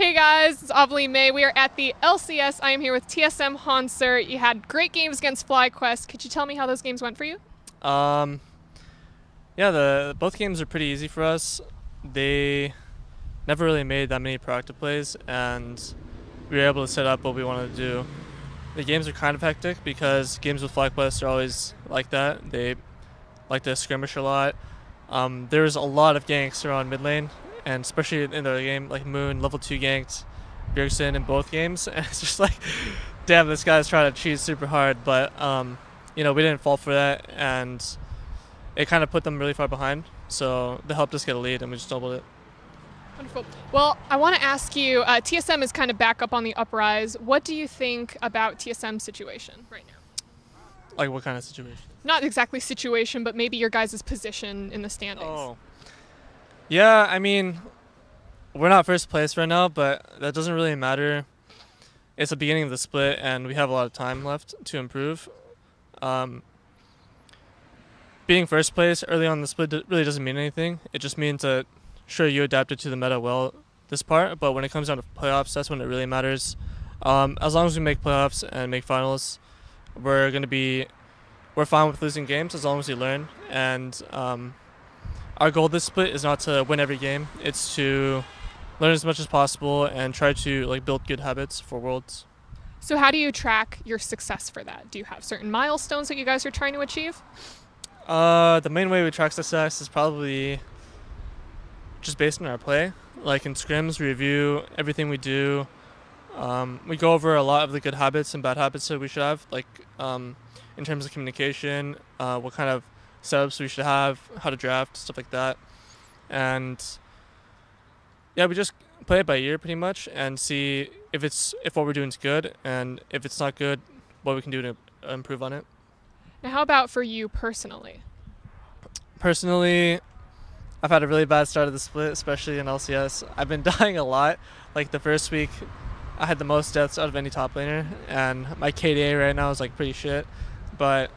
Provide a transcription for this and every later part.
Hey guys, it's Avali May. We are at the LCS. I am here with TSM Hauntzer. You had great games against FlyQuest. Could you tell me how those games went for you? Um, yeah, the both games are pretty easy for us. They never really made that many proactive plays, and we were able to set up what we wanted to do. The games are kind of hectic because games with FlyQuest are always like that. They like to skirmish a lot. There's a lot of ganks around mid lane, and especially in the game, like Moon level 2 ganked Bjergsen in both games, and it's just like, damn, this guy's trying to cheat super hard, but we didn't fall for that, and it kind of put them really far behind. So they helped us get a lead, and we just doubled it. Wonderful. Well, I want to ask you, TSM is kind of back up on the uprise. What do you think about TSM's situation right now? Like what kind of situation? Not exactly situation, but maybe your guys' position in the standings. Oh, yeah. I mean, we're not first place right now, but that doesn't really matter. It's the beginning of the split, and we have a lot of time left to improve. Um, Being first place early on in the split really doesn't mean anything. It just means that sure you adapted to the meta well this part, but when it comes down to playoffs, that's when it really matters. As long as we make playoffs and make finals, we're fine with losing games as long as we learn. And our goal this split is not to win every game; it's to learn as much as possible and try to build good habits for Worlds. So how do you track your success for that? Do you have certain milestones that you guys are trying to achieve? The main way we track success is probably just based on our play. Like in scrims, we review everything we do. We go over a lot of the good habits and bad habits that we should have, in terms of communication, what kind of setups we should have, how to draft, stuff like that. And yeah, we just play it by ear pretty much and see if what we're doing is good, and if it's not good, what we can do to improve on it. Now, how about for you personally? Personally, I've had a really bad start of the split, especially in LCS. I've been dying a lot. Like the first week, I had the most deaths out of any top laner, and my KDA right now is pretty shit. But,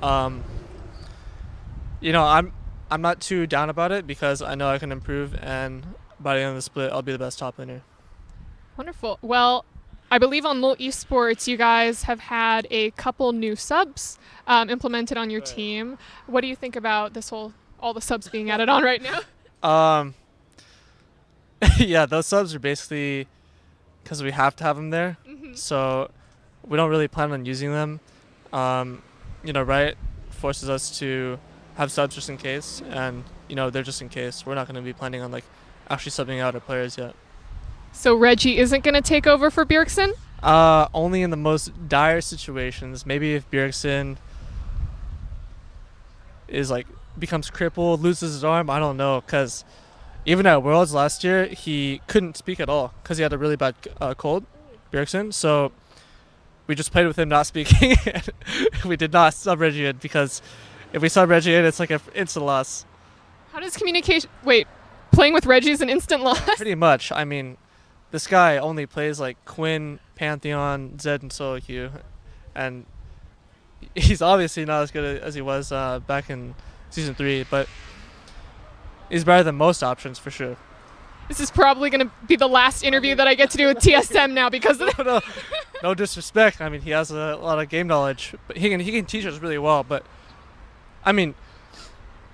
um, I'm not too down about it because I know I can improve, and by the end of the split, I'll be the best top laner. Wonderful. Well, I believe on LoL Esports, you guys have had a couple new subs implemented on your Right. team. What do you think about all the subs being added on right now? Um, yeah, those subs are basically because we have to have them there. So we don't really plan on using them. Riot forces us to have subs just in case, and they're just in case. We're not going to be planning on actually subbing out our players yet. So Reggie isn't going to take over for Bjergsen? Only in the most dire situations. Maybe if Bjergsen is becomes crippled, loses his arm. I don't know, because even at Worlds last year, he couldn't speak at all because he had a really bad cold, Bjergsen. So we just played with him not speaking. And we did not sub Reggie in because if we sub Reggie in, it's like an instant loss. How does communication... Wait, playing with Reggie is an instant loss? Pretty much. I mean, this guy only plays Quinn, Pantheon, Zed, and solo queue, and he's obviously not as good as he was back in Season 3, but he's better than most options for sure. This is probably going to be the last interview that I get to do with TSM now because of No, no disrespect. I mean, he has a lot of game knowledge, but he can teach us really well. But I mean,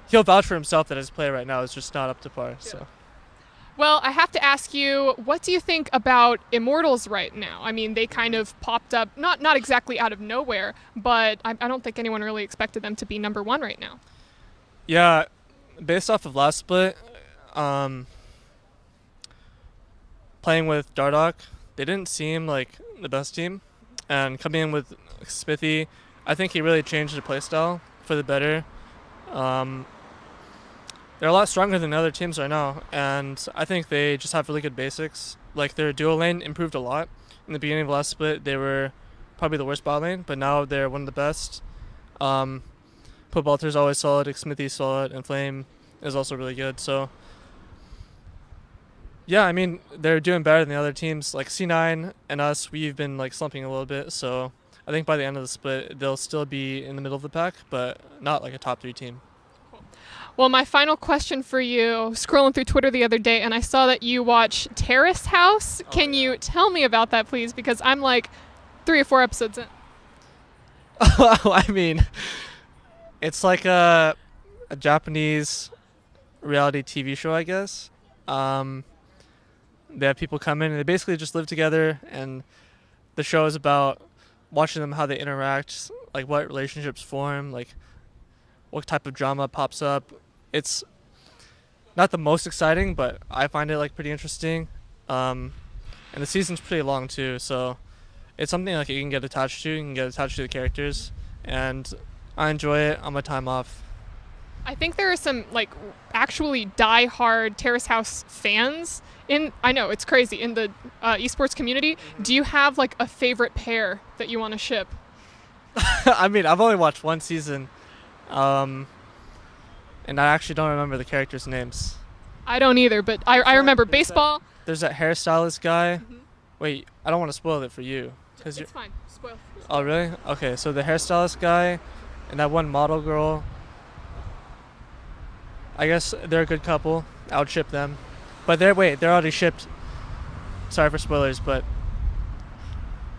he'll vouch for himself that his play right now is just not up to par. So. Well, I have to ask you, what do you think about Immortals right now? I mean, they kind of popped up, not exactly out of nowhere, but I don't think anyone really expected them to be number one right now. Yeah, based off of last split, playing with Dardoch, they didn't seem like the best team. And coming in with Smithy, I think he really changed their playstyle for the better. They're a lot stronger than the other teams right now, and I think they just have really good basics. Their duo lane improved a lot. In the beginning of last split, they were probably the worst bot lane, but now they're one of the best. Pobalter's always solid, Smithy's solid, and Flame is also really good. So, yeah, I mean, they're doing better than the other teams. C9 and us, we've been slumping a little bit, so I think by the end of the split, they'll still be in the middle of the pack, but not a top 3 team. Well, my final question for you, scrolling through Twitter the other day, and I saw that you watch Terrace House. Can you tell me about that, please? Because I'm like 3 or 4 episodes in. I mean, it's like a Japanese reality TV show, I guess. They have people come in and they basically just live together, and the show is about watching them, how they interact, like what relationships form, like what type of drama pops up. It's not the most exciting, but I find it like pretty interesting. And the season's pretty long too, so it's something like you can get attached to. You can get attached to the characters, and I enjoy it on my time off. I think there are some like actually die-hard Terrace House fans in. I know it's crazy in the esports community. Do you have like a favorite pair that you want to ship? I mean, I've only watched one season, and I actually don't remember the characters' names. I don't either, but I remember baseball. There's that hairstylist guy. Mhm. Wait, I don't want to spoil it for you. It's fine. Spoil. Oh, really? Okay, so the hairstylist guy and that one model girl, I guess they're a good couple. I would ship them. But they're already shipped. Sorry for spoilers, but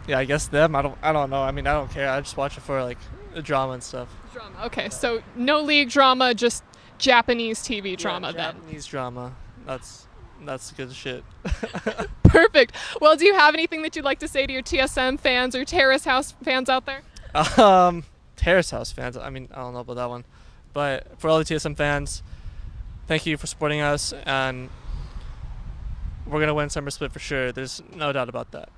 yeah, I guess them. I don't know. I mean, I don't care. I just watch it for like the drama and stuff. Drama. Okay, so no league drama, just Japanese TV drama then. Japanese drama. That's good shit. Perfect. Well, do you have anything that you'd like to say to your TSM fans or Terrace House fans out there? Terrace House fans. I mean, I don't know about that one, but for all the TSM fans, thank you for supporting us, and we're gonna win Summer Split for sure. There's no doubt about that.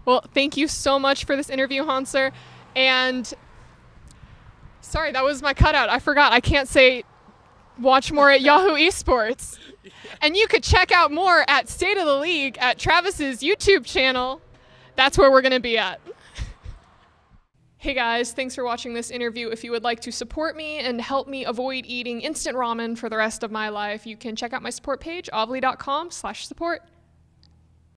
Well, thank you so much for this interview, Hauntzer. And sorry, that was my cutout. I forgot. I can't say watch more at Yahoo Esports. And you could check out more at State of the League at Travis's YouTube channel. That's where we're going to be at. Hey guys, thanks for watching this interview. If you would like to support me and help me avoid eating instant ramen for the rest of my life, you can check out my support page, ovly.com/support.